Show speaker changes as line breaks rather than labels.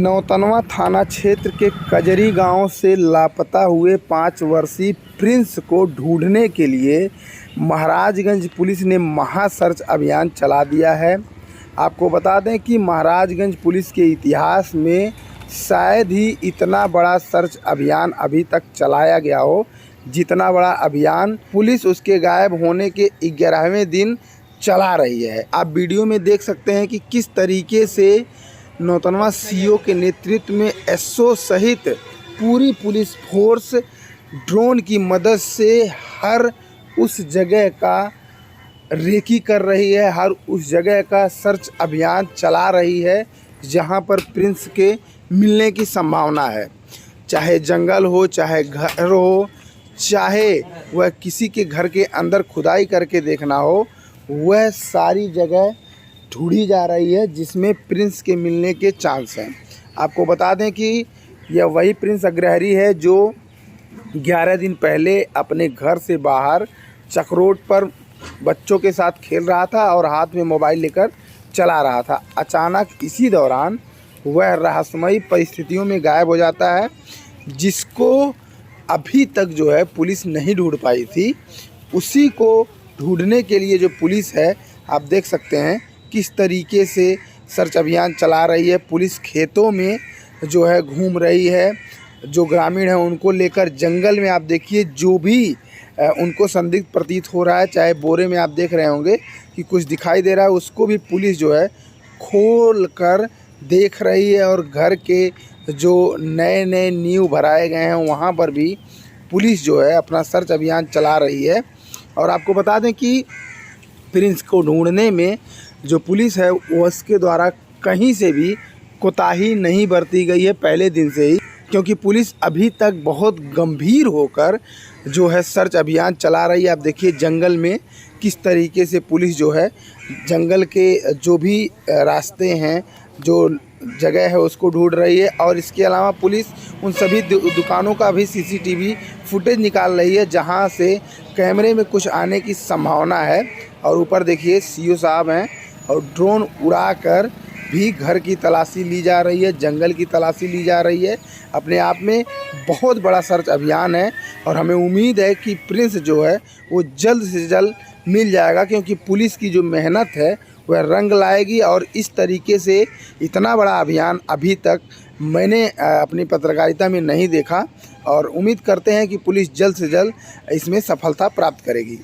नौतनवा थाना क्षेत्र के कजरी गांव से लापता हुए 5 वर्षीय प्रिंस को ढूंढने के लिए महाराजगंज पुलिस ने महा सर्च अभियान चला दिया है। आपको बता दें कि महाराजगंज पुलिस के इतिहास में शायद ही इतना बड़ा सर्च अभियान अभी तक चलाया गया हो, जितना बड़ा अभियान पुलिस उसके गायब होने के 11वें दिन चला रही है। आप वीडियो में देख सकते हैं कि किस तरीके से नौतनवा सीओ के नेतृत्व में एसओ सहित पूरी पुलिस फोर्स ड्रोन की मदद से हर उस जगह का रेकी कर रही है, हर उस जगह का सर्च अभियान चला रही है जहां पर प्रिंस के मिलने की संभावना है। चाहे जंगल हो, चाहे घर हो, चाहे वह किसी के घर के अंदर खुदाई करके देखना हो, वह सारी जगह ढूंढी जा रही है जिसमें प्रिंस के मिलने के चांस हैं। आपको बता दें कि यह वही प्रिंस अग्रहरी है जो 11 दिन पहले अपने घर से बाहर चक्रोट पर बच्चों के साथ खेल रहा था और हाथ में मोबाइल लेकर चला रहा था। अचानक इसी दौरान वह रहस्यमयी परिस्थितियों में गायब हो जाता है, जिसको अभी तक जो है पुलिस नहीं ढूंढ पाई थी। उसी को ढूंढने के लिए जो पुलिस है, आप देख सकते हैं किस तरीके से सर्च अभियान चला रही है। पुलिस खेतों में जो है घूम रही है, जो ग्रामीण हैं उनको लेकर जंगल में आप देखिए जो भी उनको संदिग्ध प्रतीत हो रहा है, चाहे बोरे में आप देख रहे होंगे कि कुछ दिखाई दे रहा है, उसको भी पुलिस जो है खोल कर देख रही है। और घर के जो नए नए नींव भराए गए हैं वहाँ पर भी पुलिस जो है अपना सर्च अभियान चला रही है। और आपको बता दें कि प्रिंस को ढूंढने में जो पुलिस है उसके द्वारा कहीं से भी कोताही नहीं बरती गई है पहले दिन से ही, क्योंकि पुलिस अभी तक बहुत गंभीर होकर जो है सर्च अभियान चला रही है। आप देखिए जंगल में किस तरीके से पुलिस जो है जंगल के जो भी रास्ते हैं, जो जगह है उसको ढूंढ रही है। और इसके अलावा पुलिस उन सभी दुकानों का भी सीसीटीवी फुटेज निकाल रही है जहां से कैमरे में कुछ आने की संभावना है। और ऊपर देखिए सीओ साहब हैं और ड्रोन उड़ाकर भी घर की तलाशी ली जा रही है, जंगल की तलाशी ली जा रही है। अपने आप में बहुत बड़ा सर्च अभियान है और हमें उम्मीद है कि प्रिंस जो है वो जल्द से जल्द मिल जाएगा, क्योंकि पुलिस की जो मेहनत है वह रंग लाएगी। और इस तरीके से इतना बड़ा अभियान अभी तक मैंने अपनी पत्रकारिता में नहीं देखा, और उम्मीद करते हैं कि पुलिस जल्द से जल्द इसमें सफलता प्राप्त करेगी।